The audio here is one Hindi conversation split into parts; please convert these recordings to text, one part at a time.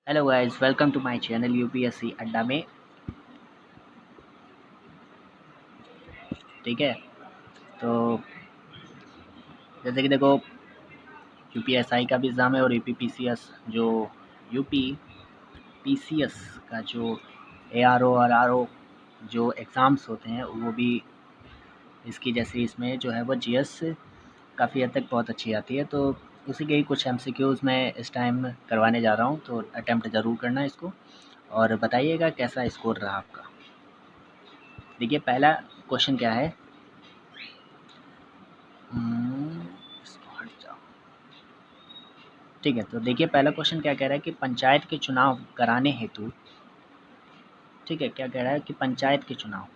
Hello guys, welcome to my channel UPSC Adda में। ठीक है, तो जैसे कि देखो, यूपीएसआई का भी एग्ज़ाम है और यूपी पीसीएस जो यूपी पीसीएस का जो एआरओ और आरओ जो एग्ज़ाम्स होते हैं वो भी इसकी जैसे इसमें जो है वो जीएस काफ़ी हद तक बहुत अच्छी आती है। तो उसी के ही कुछ एमसीक्यूज़ मैं इस टाइम करवाने जा रहा हूँ, तो अटेम्प्ट ज़रूर करना इसको और बताइएगा कैसा स्कोर रहा आपका। देखिए, पहला क्वेश्चन क्या है। इसको हट जाओ। ठीक है, तो देखिए पहला क्वेश्चन क्या कह रहा है कि पंचायत के चुनाव कराने हेतु, ठीक है, क्या कह रहा है कि पंचायत के चुनाव,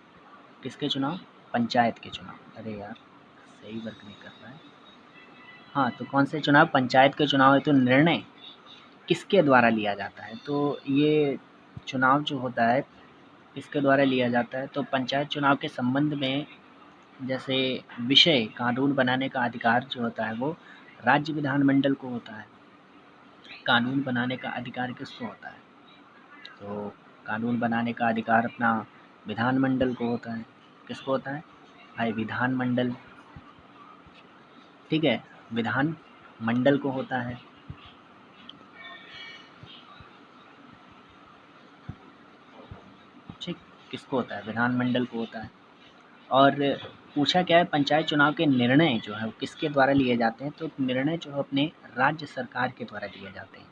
किसके चुनाव? पंचायत के चुनाव। अरे यार, सही वर्क नहीं कर रहा है। हाँ, तो कौन से चुनाव? पंचायत के चुनाव हेतु निर्णय किसके द्वारा लिया जाता है? तो ये चुनाव जो होता है किसके द्वारा लिया जाता है? तो पंचायत चुनाव के संबंध में जैसे विषय कानून बनाने का अधिकार जो होता है वो राज्य विधानमंडल को होता है। कानून बनाने का अधिकार किसको होता है? तो कानून बनाने का अधिकार अपना विधानमंडल को होता है। किसको होता है भाई? विधानमंडल। ठीक है, विधान मंडल को होता है। ठीक, किसको होता है? विधानमंडल को होता है। और पूछा क्या है, पंचायत चुनाव के निर्णय जो है वो किसके द्वारा लिए जाते हैं? तो निर्णय जो है अपने राज्य सरकार के द्वारा लिए जाते हैं।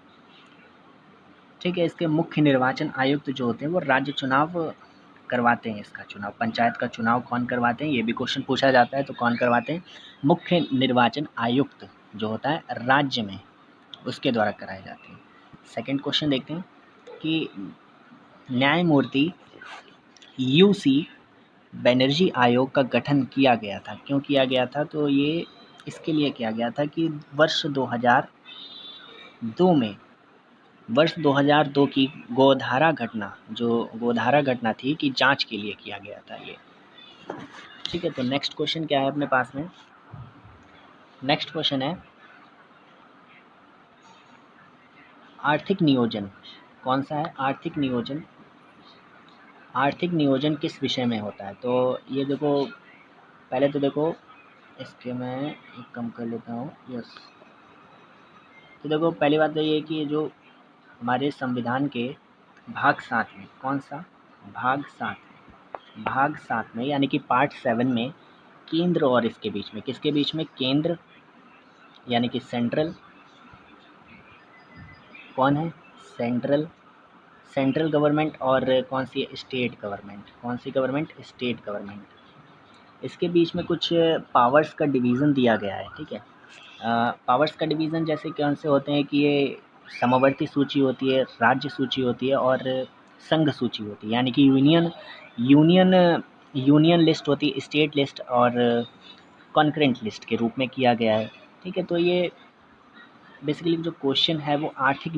ठीक है, इसके मुख्य निर्वाचन आयुक्त जो होते हैं वो राज्य चुनाव करवाते हैं। इसका चुनाव, पंचायत का चुनाव कौन करवाते हैं, ये भी क्वेश्चन पूछा जाता है। तो कौन करवाते हैं? मुख्य निर्वाचन आयुक्त जो होता है राज्य में, उसके द्वारा कराए जाते हैं। सेकंड क्वेश्चन देखते हैं कि न्यायमूर्ति यूसी बनर्जी आयोग का गठन किया गया था। क्यों किया गया था? तो ये इसके लिए किया गया था कि वर्ष 2002 की गोधारा घटना, जो गोधारा घटना थी की जांच के लिए किया गया था ये। ठीक है, तो नेक्स्ट क्वेश्चन क्या है अपने पास में? नेक्स्ट क्वेश्चन है आर्थिक नियोजन। कौन सा है? आर्थिक नियोजन। आर्थिक नियोजन किस विषय में होता है? तो ये देखो, पहले तो देखो इसके मैं एक कम कर लेता हूँ। यस, तो देखो पहली बात तो ये कि जो हमारे संविधान के भाग 7 में, कौन सा? भाग 7 में यानी कि पार्ट 7 में केंद्र और इसके बीच में, किसके बीच में? केंद्र यानी कि सेंट्रल। कौन है? सेंट्रल। सेंट्रल गवर्नमेंट और कौन सी? State government. कौन सी गवर्नमेंट? State government. इसके बीच में कुछ पावर्स का डिवीज़न दिया गया है। ठीक है, पावर्स का डिवीज़न जैसे कौन से होते हैं कि ये समवर्ती सूची होती है, राज्य सूची होती है और संघ सूची होती है। यानी कि यूनियन यूनियन लिस्ट होती है, स्टेट लिस्ट और कॉन्करेंट लिस्ट के रूप में किया गया है। ठीक है, तो ये बेसिकली जो क्वेश्चन है वो आर्थिक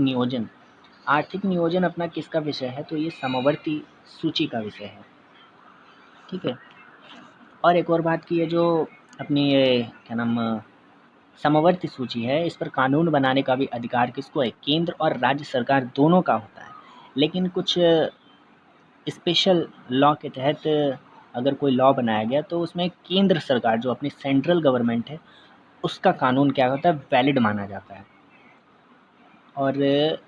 नियोजन अपना किसका विषय है? तो ये समवर्ती सूची का विषय है। ठीक है, और एक और बात की है, जो अपनी ये क्या नाम समवर्ती सूची है, इस पर कानून बनाने का भी अधिकार किसको है? केंद्र और राज्य सरकार दोनों का होता है। लेकिन कुछ स्पेशल लॉ के तहत अगर कोई लॉ बनाया गया तो उसमें केंद्र सरकार जो अपनी सेंट्रल गवर्नमेंट है उसका कानून क्या होता है? वैलिड माना जाता है। और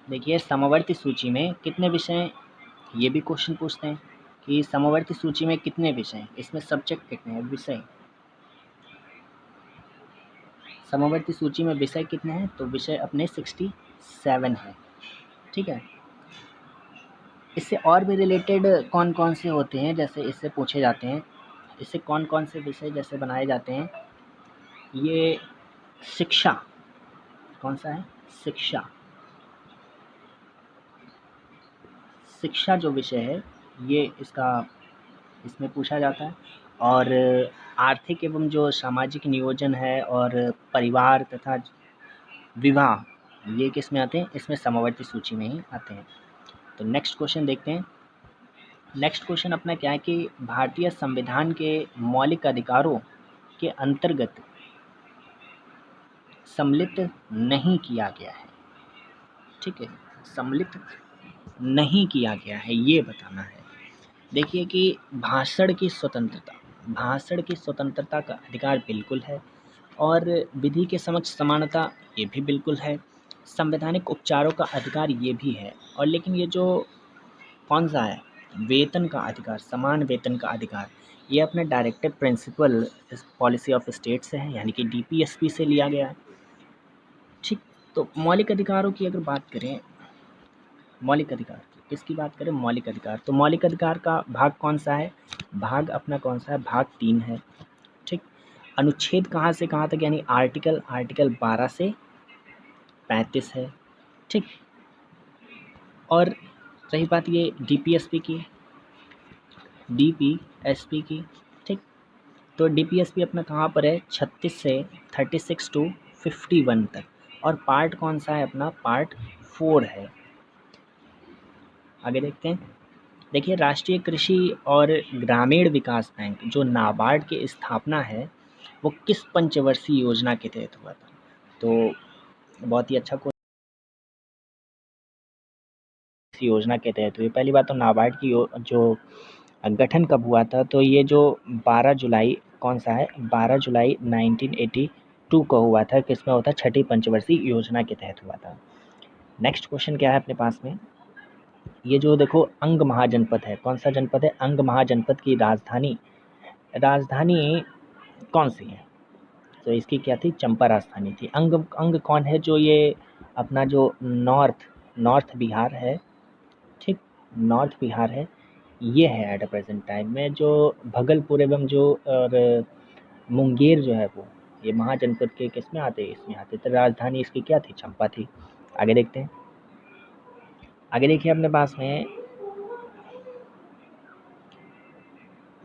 देखिए समवर्ती सूची में कितने विषय हैं, ये भी क्वेश्चन पूछते हैं कि समवर्ती सूची में कितने विषय हैं, इसमें सब्जेक्ट कितने हैं, विषय। समवर्ती सूची में विषय कितने हैं? तो विषय अपने 67 हैं। ठीक है, इससे और भी रिलेटेड कौन कौन से होते हैं, जैसे इससे पूछे जाते हैं, इससे कौन कौन से विषय जैसे बनाए जाते हैं, ये शिक्षा। कौन सा है? शिक्षा। शिक्षा जो विषय है ये इसमें पूछा जाता है। और आर्थिक एवं जो सामाजिक नियोजन है और परिवार तथा विवाह, ये किस में आते हैं? इसमें समवर्ती सूची में ही आते हैं। तो नेक्स्ट क्वेश्चन देखते हैं। नेक्स्ट क्वेश्चन अपना क्या है कि भारतीय संविधान के मौलिक अधिकारों के अंतर्गत सम्मिलित नहीं किया गया है। ठीक है, सम्मिलित नहीं किया गया है, ये बताना है। देखिए कि भाषण की स्वतंत्रता का अधिकार बिल्कुल है, और विधि के समक्ष समानता ये भी बिल्कुल है, संवैधानिक उपचारों का अधिकार ये भी है। और लेकिन ये जो कौन सा है, वेतन का अधिकार, समान वेतन का अधिकार, ये अपने डायरेक्टिव प्रिंसिपल इस पॉलिसी ऑफ स्टेट से है, यानी कि डीपीएसपी से लिया गया है। ठीक, तो मौलिक अधिकारों की अगर बात करें, मौलिक अधिकार की किसकी बात करें, मौलिक अधिकार, तो मौलिक अधिकार का भाग कौन सा है, भाग अपना कौन सा है, भाग 3 है। ठीक, अनुच्छेद कहाँ से कहाँ तक, यानी आर्टिकल 12 से 35 है। ठीक, और रही बात ये डीपीएसपी की, ठीक, तो डीपीएसपी अपना कहाँ पर है, 36 से 36 टू 51 तक, और पार्ट कौन सा है अपना, पार्ट 4 है। आगे देखते हैं। देखिए, राष्ट्रीय कृषि और ग्रामीण विकास बैंक जो नाबार्ड की स्थापना है, वो किस पंचवर्षीय योजना के तहत हुआ था, तो बहुत ही अच्छा क्वेश्चन, योजना के तहत हुई। पहली बात तो नाबार्ड की जो गठन कब हुआ था, तो ये जो 12 जुलाई कौन सा है, 12 जुलाई 1982 को हुआ था। किसमें होता है, छठी पंचवर्षीय योजना के तहत हुआ था। नेक्स्ट क्वेश्चन क्या है अपने पास में, ये जो देखो अंग महाजनपद है, कौन सा जनपद है, अंग महाजनपद की राजधानी कौन सी है, तो इसकी क्या थी, चंपा राजधानी थी। अंग कौन है, जो ये अपना जो नॉर्थ बिहार है, ठीक, नॉर्थ बिहार है, ये है एट द प्रेजेंट टाइम में। जो भगलपुर एवं जो और मुंगेर जो है, वो ये महाजनपद के किस में आते हैं, इसमें आते, तो राजधानी इसकी क्या थी, चंपा थी। आगे देखते हैं। आगे देखिए अपने पास में,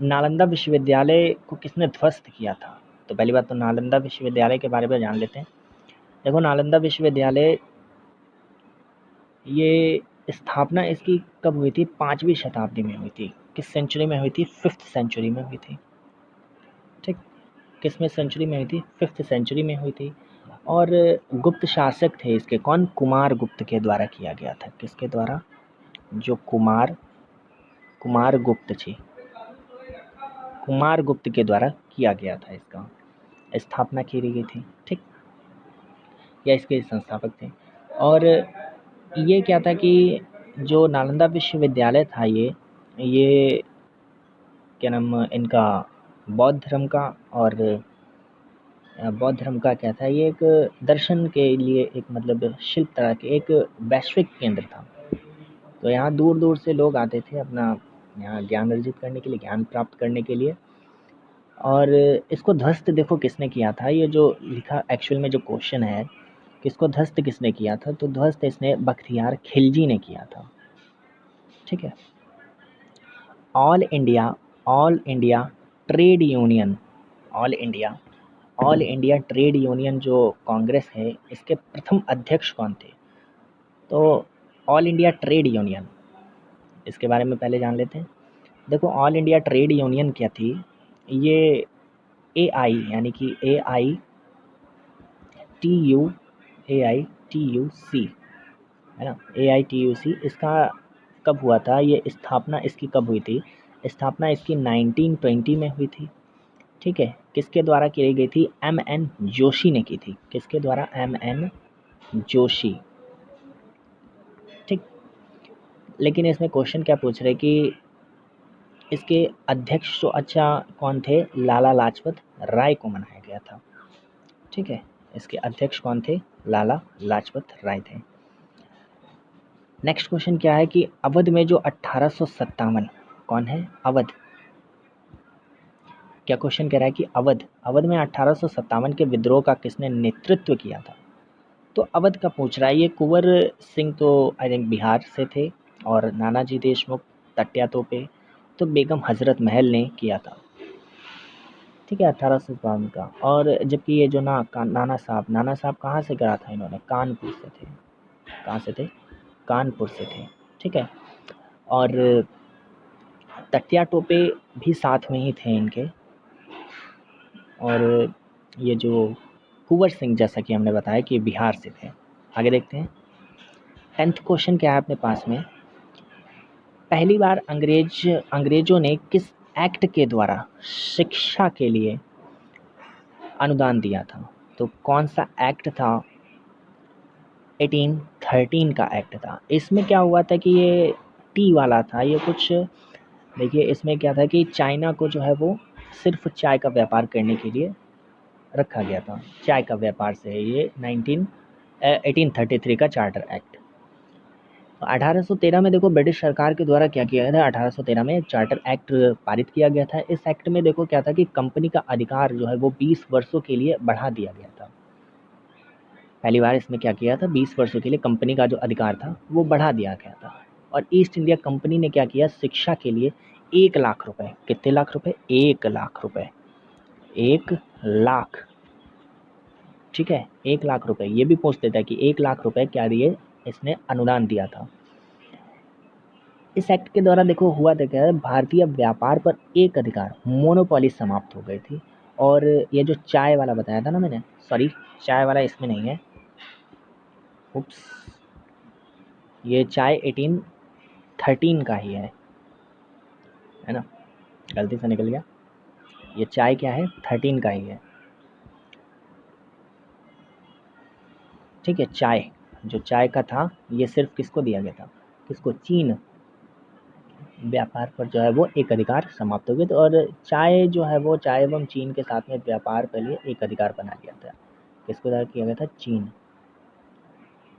नालंदा विश्वविद्यालय को किसने ध्वस्त किया था, तो पहली बात तो नालंदा विश्वविद्यालय के बारे में जान लेते हैं। देखो, नालंदा विश्वविद्यालय ये स्थापना इसकी कब हुई थी, 5वीं शताब्दी में हुई थी। किस सेंचुरी में हुई थी, 5th सेंचुरी में हुई थी। ठीक, किसमें सेंचुरी में हुई थी, 5th सेंचुरी में हुई थी। और गुप्त शासक थे इसके, कौन, कुमार गुप्त के द्वारा किया गया था। किसके द्वारा, जो कुमार गुप्त थे, कुमार गुप्त के द्वारा किया गया था, इसका स्थापना की गई थी। ठीक, या इसके संस्थापक थे। और ये क्या था कि जो नालंदा विश्वविद्यालय था, ये क्या नाम इनका, बौद्ध धर्म का, और बौद्ध धर्म का क्या था, ये एक दर्शन के लिए एक मतलब शिल्प तरह के एक वैश्विक केंद्र था। तो यहाँ दूर दूर से लोग आते थे अपना यहाँ ज्ञान अर्जित करने के लिए, ज्ञान प्राप्त करने के लिए। और इसको ध्वस्त देखो किसने किया था, ये जो लिखा एक्चुअल में जो क्वेश्चन है, किसको ध्वस्त किसने किया था, तो ध्वस्त इसने बख्तियार खिलजी ने किया था। ठीक है, all India trade union, all India trade union जो कांग्रेस है, इसके प्रथम अध्यक्ष कौन थे, तो ऑल इंडिया ट्रेड यूनियन, इसके बारे में पहले जान लेते हैं। देखो, ऑल इंडिया ट्रेड यूनियन क्या थी, ये एआई यानी कि AITUC है ना, AITUC, इसका कब हुआ था, ये स्थापना इसकी कब हुई थी, स्थापना इसकी 1920 में हुई थी। ठीक है, किसके द्वारा की गई थी, MN जोशी ने की थी। किसके द्वारा, MN जोशी। ठीक, लेकिन इसमें क्वेश्चन क्या पूछ रहे कि इसके अध्यक्ष जो अच्छा कौन थे, लाला लाजपत राय को बनाया गया था। ठीक है, इसके अध्यक्ष कौन थे, लाला लाजपत राय थे। नेक्स्ट क्वेश्चन क्या है कि अवध में जो 1857, कौन है, अवध, क्या क्वेश्चन कह रहा है कि अवध में 1857 के विद्रोह का किसने नेतृत्व किया था, तो अवध का पूछ रहा है। ये कुंवर सिंह तो आई थिंक बिहार से थे, और नानाजी देशमुख, तट्या तोपे, तो बेगम हजरत महल ने किया था। ठीक है, 1852 का। और जबकि ये जो नाना साहब कहाँ से करा था इन्होंने, कानपुर से थे। कहाँ से थे, कानपुर से थे। ठीक है, और तट्या टोपे भी साथ में ही थे इनके। और ये जो कुंवर सिंह, जैसा कि हमने बताया कि बिहार से थे। आगे देखते हैं। 10th क्वेश्चन क्या है अपने पास में, पहली बार अंग्रेजों ने किस एक्ट के द्वारा शिक्षा के लिए अनुदान दिया था? तो कौन सा एक्ट था? 1813 का एक्ट था। इसमें क्या हुआ था कि ये टी वाला था, ये कुछ देखिए इसमें क्या था कि चाइना को जो है वो सिर्फ चाय का व्यापार करने के लिए रखा गया था। चाय का व्यापार से है ये 1833 का चार्टर एक्ट। 1813 में देखो ब्रिटिश सरकार के द्वारा क्या किया गया था, 1813 में चार्टर एक्ट पारित किया गया था। इस एक्ट में देखो क्या था कि कंपनी का अधिकार जो है वो 20 वर्षों के लिए बढ़ा दिया गया था। पहली बार इसमें क्या किया था, 20 वर्षों के लिए कंपनी का जो अधिकार था वो बढ़ा दिया गया था। और ईस्ट इंडिया कंपनी ने क्या किया, शिक्षा के लिए 1 लाख रुपए, कितने लाख रुपए, 1 लाख रुपए, 1 लाख, ठीक है, 1 लाख रुपए। ये भी पूछ देता है कि 1 लाख रुपए क्या दिए, इसने अनुदान दिया था। इस एक्ट के द्वारा देखो हुआ था क्या, भारतीय व्यापार पर एक अधिकार, मोनोपोली समाप्त हो गई थी। और ये जो चाय वाला बताया था ना मैंने, सॉरी चाय वाला इसमें नहीं है, उप्स, ये चाय 1813 का ही है ना, गलती से निकल गया। ये चाय क्या है, 13 का ही है, ठीक है। चाय, जो चाय का था ये सिर्फ किसको दिया गया था, किसको, चीन व्यापार पर जो है वो एक अधिकार समाप्त हो गया था। और चाय जो है वो चाय एवं चीन के साथ में व्यापार के लिए एक अधिकार बना दिया था, किसको द्वारा किया गया था, चीन,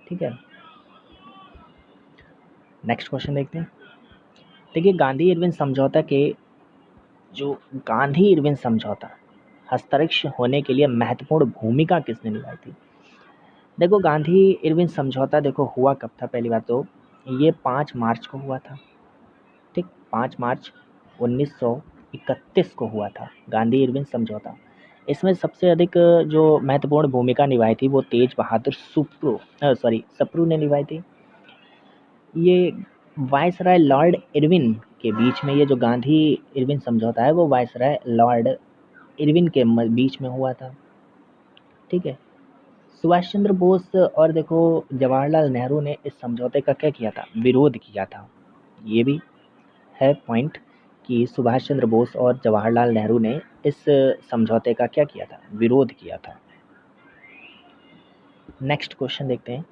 ठीक है। नेक्स्ट क्वेश्चन देखते हैं। देखिए गांधी इरविन समझौता के, जो गांधी इरविन समझौता हस्ताक्षर होने के लिए महत्वपूर्ण भूमिका किसने निभाई थी? देखो गांधी इरविन समझौता देखो हुआ कब था, पहली बात तो ये 5 मार्च को हुआ था, ठीक, 5 मार्च 1931 को हुआ था गांधी इरविन समझौता। इसमें सबसे अधिक जो महत्वपूर्ण भूमिका निभाई थी वो तेज बहादुर सप्रू ने निभाई थी। ये वायसराय लॉर्ड इरविन के बीच में, ये जो गांधी इरविन समझौता है वो वायसराय लॉर्ड इरविन के बीच में हुआ था, ठीक है। सुभाष चंद्र बोस और देखो जवाहरलाल नेहरू ने इस समझौते का क्या किया था, विरोध किया था। ये भी है पॉइंट कि सुभाष चंद्र बोस और जवाहरलाल नेहरू ने इस समझौते का क्या किया था, विरोध किया था। नेक्स्ट क्वेश्चन देखते हैं।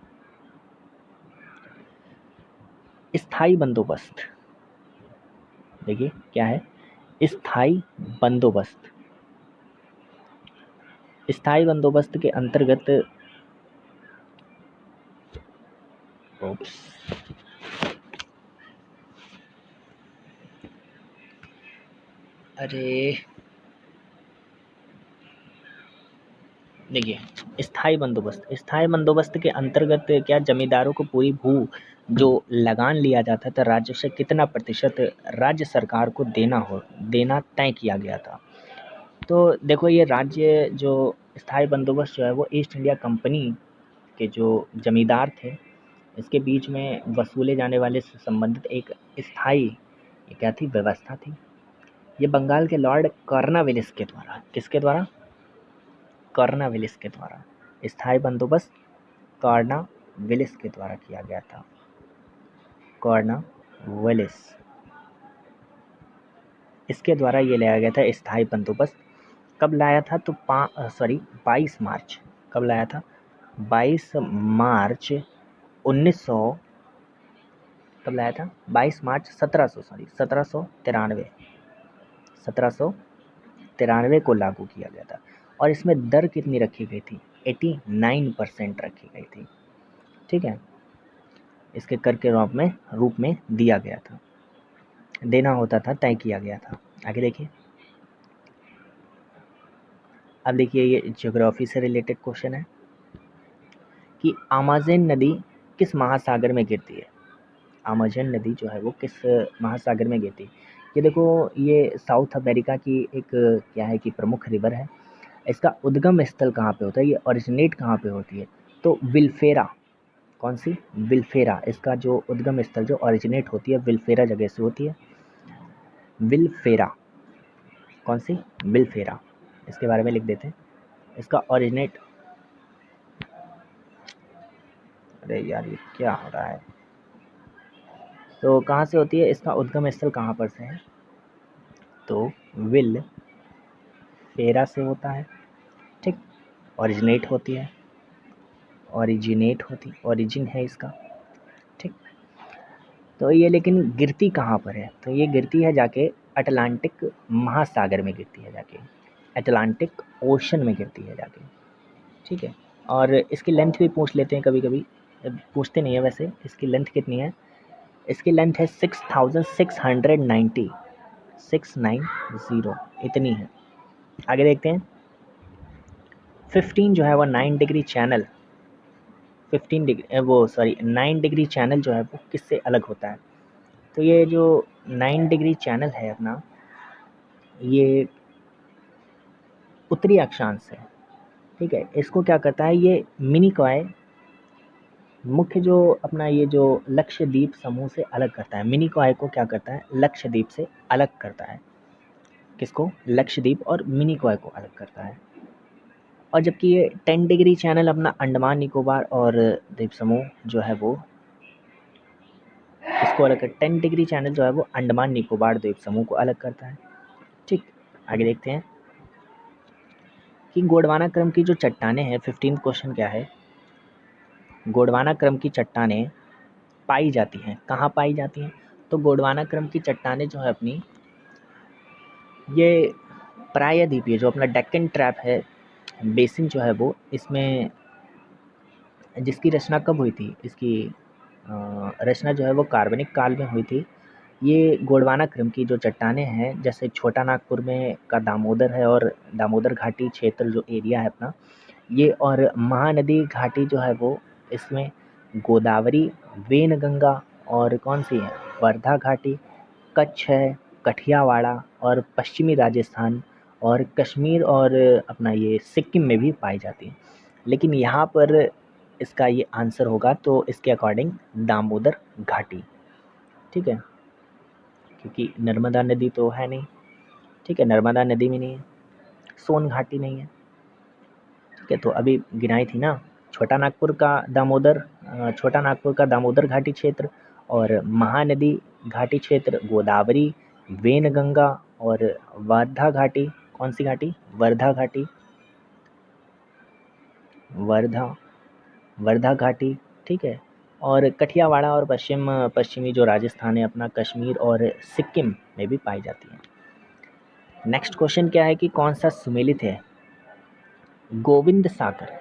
स्थायी बंदोबस्त, देखिए क्या है, स्थायी बंदोबस्त। स्थायी बंदोबस्त के अंतर्गत, ओप्स, अरे देखिए स्थायी बंदोबस्त के अंतर्गत क्या, जमींदारों को पूरी भू जो लगान लिया जाता था राज्य से कितना प्रतिशत राज्य सरकार को देना तय किया गया था। तो देखो ये राज्य जो स्थायी बंदोबस्त जो है वो ईस्ट इंडिया कंपनी के जो जमींदार थे इसके बीच में वसूले जाने वाले से संबंधित एक स्थायी, ये क्या थी, व्यवस्था थी। ये बंगाल के लॉर्ड कॉर्नवालिस के द्वारा, किसके द्वारा, कॉर्नवालिस के द्वारा स्थायी बंदोबस्त कॉर्नवालिस के द्वारा किया गया था। कॉर्नवालिस, इसके द्वारा ये लाया गया था स्थायी बंदोबस्त। कब लाया था, तो 22 मार्च, कब लाया था, 22 मार्च 1900, कब लाया था, 22 मार्च 1793 को लागू किया गया था। और इसमें दर कितनी रखी गई थी, 89% रखी गई थी, ठीक है। इसके कर के रूप में दिया गया था, देना होता था, तय किया गया था। आगे देखिए, अब देखिए ये ज्योग्राफी से रिलेटेड क्वेश्चन है कि अमेज़न नदी किस महासागर में गिरती है। अमेज़न नदी जो है वो किस महासागर में गिरती है। ये देखो ये साउथ अमेरिका की एक क्या है कि प्रमुख रिवर है। इसका उद्गम स्थल कहाँ पे होता है, ये ओरिजिनेट कहाँ पे होती है, तो विल्फेरा, कौन सी, विल्फेरा, इसका जो उद्गम स्थल जो ओरिजिनेट होती है विल्फेरा जगह से होती है। विल्फेरा, कौन सी, विल्फेरा, इसके बारे में लिख देते हैं। इसका ओरिजिनेट, अरे यार ये क्या हो रहा है। तो कहाँ से होती है, इसका उद्गम स्थल कहाँ पर से है, तो विल फेरा से होता है। ठीक, ओरिजिनेट होती है, ओरिजिन है इसका। ठीक, तो ये लेकिन गिरती कहाँ पर है, तो ये गिरती है जाके अटलांटिक महासागर में गिरती है जाके, अटलांटिक ओशन में गिरती है जाके। ठीक है, और इसकी लेंथ भी पूछ लेते हैं कभी कभी, पूछते नहीं है वैसे। इसकी लेंथ कितनी है, इसकी लेंथ है 6690, 690 इतनी है। आगे देखते हैं। 15 जो है वो 9 डिग्री चैनल, 15 डिग्री वो सॉरी 9 डिग्री चैनल जो है वो किससे अलग होता है, तो ये जो 9 डिग्री चैनल है अपना, ये उत्तरी अक्षांश है। ठीक है, इसको क्या करता है, ये मिनिकॉय मुख्य जो अपना ये जो लक्षद्वीप समूह से अलग करता है, मिनिकॉय को क्या करता है, लक्षद्वीप से अलग करता है। किसको, लक्षद्वीप और मिनिकॉय को अलग करता है। और जबकि ये 10 डिग्री चैनल अपना अंडमान निकोबार और द्वीप समूह जो है वो इसको अलग कर, 10 डिग्री चैनल जो है वो अंडमान निकोबार द्वीप समूह को अलग करता है। ठीक, आगे देखते हैं कि गोंडवाना क्रम की जो चट्टानें हैं, 15 क्वेश्चन क्या है, गोंडवाना क्रम की चट्टानें पाई जाती हैं, कहाँ पाई जाती हैं, तो गोंडवाना क्रम की चट्टानें जो है अपनी, ये प्रायद्वीपीय जो अपना डेक्कन ट्रैप है बेसिन जो है वो, इसमें जिसकी रचना कब हुई थी, इसकी रचना जो है वो कार्बनिक काल में हुई थी। ये गोंडवाना क्रम की जो चट्टानें हैं, जैसे छोटा नागपुर में का दामोदर है और दामोदर घाटी क्षेत्र जो एरिया है अपना, ये और महानदी घाटी जो है वो, इसमें गोदावरी, वेनगंगा और कौन सी है, वर्धा घाटी, कच्छ है, कठियावाड़ा और पश्चिमी राजस्थान और कश्मीर और अपना ये सिक्किम में भी पाई जाती है। लेकिन यहाँ पर इसका ये आंसर होगा तो इसके अकॉर्डिंग दामोदर घाटी। ठीक है, क्योंकि नर्मदा नदी तो है नहीं। ठीक है, नर्मदा नदी भी नहीं है, सोन घाटी नहीं है। ठीक है, तो अभी गिनाई थी ना, छोटा नागपुर का दामोदर, छोटा नागपुर का दामोदर घाटी क्षेत्र और महानदी घाटी क्षेत्र, गोदावरी, वेनगंगा और वर्धा घाटी, कौन सी घाटी, वर्धा घाटी, वर्धा वर्धा घाटी। ठीक है, और कठियावाड़ा और पश्चिमी जो राजस्थान है अपना, कश्मीर और सिक्किम में भी पाई जाती है। नेक्स्ट क्वेश्चन क्या है कि कौन सा सुमेलित है, गोविंद सागर,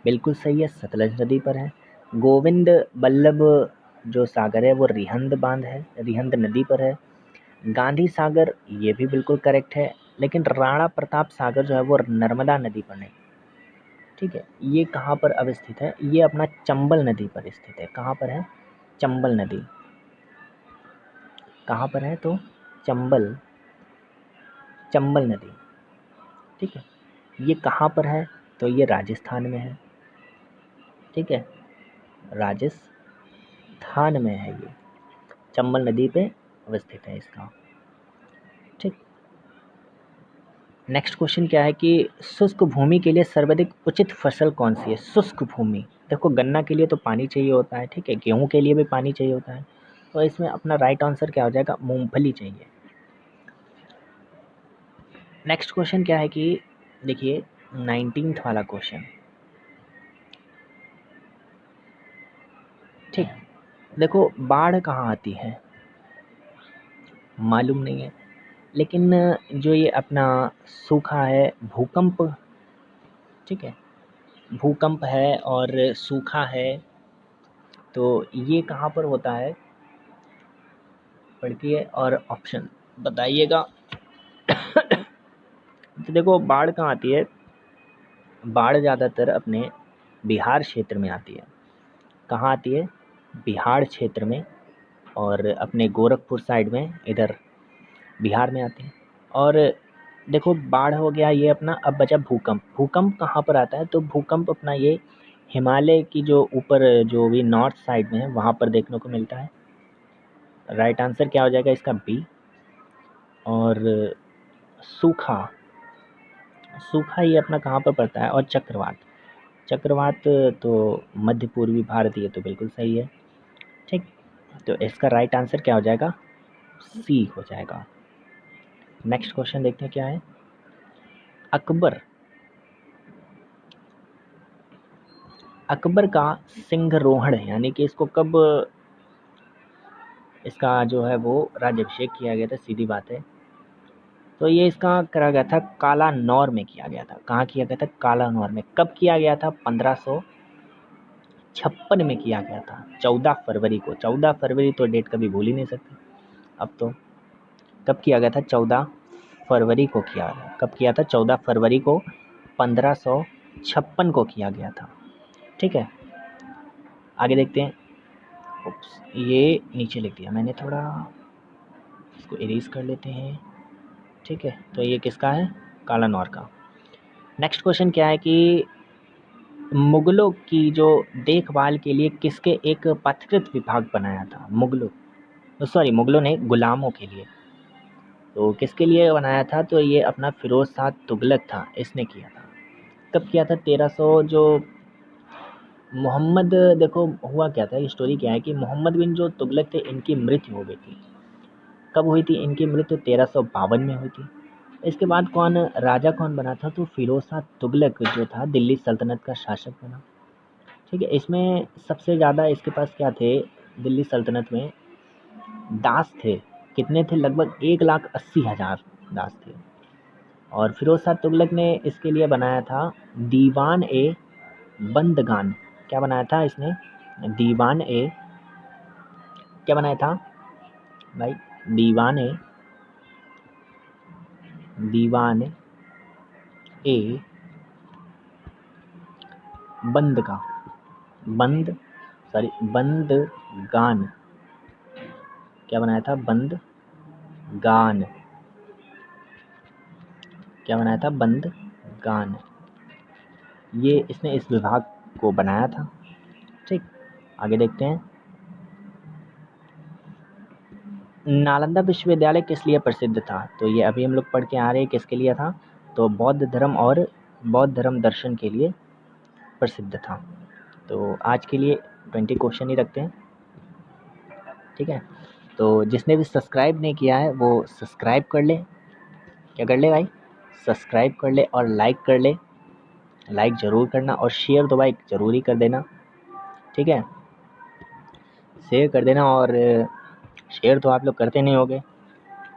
बिल्कुल सही है, सतलज नदी पर है। गोविंद बल्लभ जो सागर है वो रिहंद बांध है, रिहंद नदी पर है। गांधी सागर ये भी बिल्कुल करेक्ट है, लेकिन राणा प्रताप सागर जो है वो नर्मदा नदी पर नहीं। ठीक है, ये कहाँ पर अवस्थित है, ये अपना चंबल नदी पर स्थित है। कहाँ पर है, चंबल नदी, कहाँ पर है, तो चंबल, चंबल नदी। ठीक है, ये कहाँ पर है, तो ये राजस्थान में है। ठीक है, राजस्थान में है ये, चंबल नदी पे अवस्थित है इसका। ठीक, नेक्स्ट क्वेश्चन क्या है कि शुष्क भूमि के लिए सर्वाधिक उचित फसल कौन सी है। शुष्क भूमि, देखो गन्ना के लिए तो पानी चाहिए होता है, ठीक है, गेहूं के लिए भी पानी चाहिए होता है, तो इसमें अपना राइट आंसर क्या हो जाएगा, मूंगफली चाहिए। नेक्स्ट क्वेश्चन क्या है कि देखिए 19th वाला क्वेश्चन। ठीक, देखो बाढ़ कहाँ आती है, मालूम नहीं है, लेकिन जो ये अपना सूखा है, भूकंप, ठीक है, भूकंप है और सूखा है, तो ये कहाँ पर होता है, पढ़िए और ऑप्शन बताइएगा। तो देखो बाढ़ कहाँ आती है, बाढ़ ज़्यादातर अपने बिहार क्षेत्र में आती है। कहाँ आती है, बिहार क्षेत्र में, और अपने गोरखपुर साइड में, इधर बिहार में आती है। और देखो बाढ़ हो गया ये अपना, अब बचा भूकंप। भूकंप कहाँ पर आता है, तो भूकंप अपना ये हिमालय की जो ऊपर जो भी नॉर्थ साइड में है वहाँ पर देखने को मिलता है। राइट आंसर क्या हो जाएगा इसका, बी। और सूखा, सूखा ये अपना कहाँ पर पड़ता है, और चक्रवात, चक्रवात तो मध्य पूर्वी भारतीय, तो बिल्कुल सही है। ठीक, तो इसका राइट आंसर क्या हो जाएगा, सी हो जाएगा। नेक्स्ट क्वेश्चन देखते हैं क्या है। अकबर अकबर का सिंहरोहण यानी कि इसको कब, इसका जो है वो राज्याभिषेक किया गया था, सीधी बात है। तो ये इसका करा गया था कालानौर में किया गया था। कहाँ किया गया था, कालानौर में। कब किया गया था, 1556 में किया गया था, 14 फरवरी को। 14 फरवरी तो डेट कभी भूल ही नहीं सकते। अब तो कब किया गया था, 14 फरवरी को किया गया। कब किया था, 14 फरवरी को 1556 को किया गया था। ठीक है, आगे देखते हैं। उप्स, ये नीचे लिख दिया मैंने, थोड़ा इसको इरेज कर लेते हैं। ठीक है, तो ये किसका है, कालानौर का। नेक्स्ट क्वेश्चन क्या है कि मुगलों की जो देखभाल के लिए किसके एक पथकृत विभाग बनाया था। मुगलों ने गुलामों के लिए, तो किसके लिए बनाया था, तो ये अपना फिरोज शाह तुगलक था, इसने किया था। कब किया था, 1300 जो मोहम्मद, देखो हुआ क्या था, स्टोरी क्या है कि मोहम्मद बिन जो तुगलक थे, इनकी मृत्यु हो गई थी। कब हुई थी इनकी मृत्यु, 1352 में हुई थी। इसके बाद राजा कौन बना था, तो फिरोज शाह तुगलक जो था, दिल्ली सल्तनत का शासक बना। ठीक है, इसमें सबसे ज़्यादा इसके पास क्या थे, दिल्ली सल्तनत में दास थे। कितने थे, लगभग 1,80,000 दास थे। और फिरोज शाह तुगलक ने इसके लिए बनाया था दीवान ए बंदगान। क्या बनाया था इसने, दीवान ए, क्या बनाया था भाई, दीवान ए बंदगान। क्या बनाया था, बंदगान। क्या बनाया था, बंदगान। ये इसने इस विभाग को बनाया था। ठीक, आगे देखते हैं। नालंदा विश्वविद्यालय किस लिए प्रसिद्ध था, तो ये अभी हम लोग पढ़ के आ रहे हैं, किसके लिए था, तो बौद्ध धर्म और बौद्ध धर्म दर्शन के लिए प्रसिद्ध था। तो आज के लिए 20 क्वेश्चन ही रखते हैं। ठीक है, तो जिसने भी सब्सक्राइब नहीं किया है वो सब्सक्राइब कर ले। क्या कर ले भाई, सब्सक्राइब कर ले और लाइक कर ले। लाइक ज़रूर करना और शेयर तो भाई ज़रूर ही कर देना। ठीक है, शेयर कर देना, और शेयर तो आप लोग करते नहीं होगे।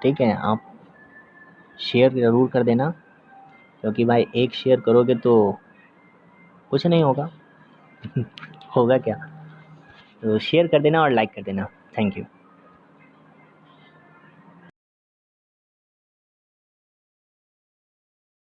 ठीक है, आप शेयर ज़रूर कर देना, क्योंकि भाई एक शेयर करोगे तो कुछ नहीं होगा होगा क्या, तो शेयर कर देना और लाइक कर देना। Thank you.